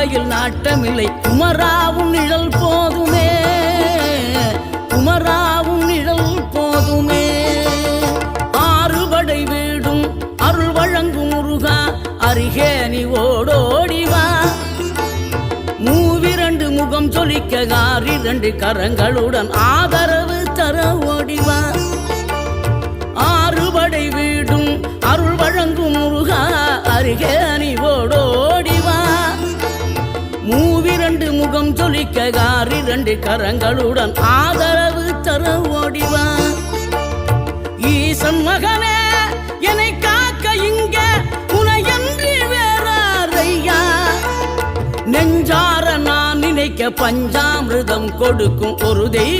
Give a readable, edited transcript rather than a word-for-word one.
வாழ்க்கையில் நாட்டமில்லை குமராவும் நிழல் போதுமே, குமராவும் நிழல் போதுமே. ஆறுபடை வீடும் அருள் வழங்கும் முருகா அருகே நீ ஓடோடிவா. மூவிரண்டு முகம் சொலிக்க ஆறிரண்டு கரங்களுடன் ஆதரவு தர ஓடிவா. ஆறுபடை வீடும் அருள் வழங்கும் முருகா அருகே நீ ஓடோடிவா. மூவிரண்டு முகம் சொலிக்க ஆறிரண்டு கரங்களுடன் ஆதரவு தர ஓடிவா. ஈசன் மகனே என்னை காக்க இங்க உனையன்றி வேறாரையா. நெஞ்சார நான் நினைக்க பஞ்சாமிர்தம் கொடுக்கும் ஒரு தெய்வம்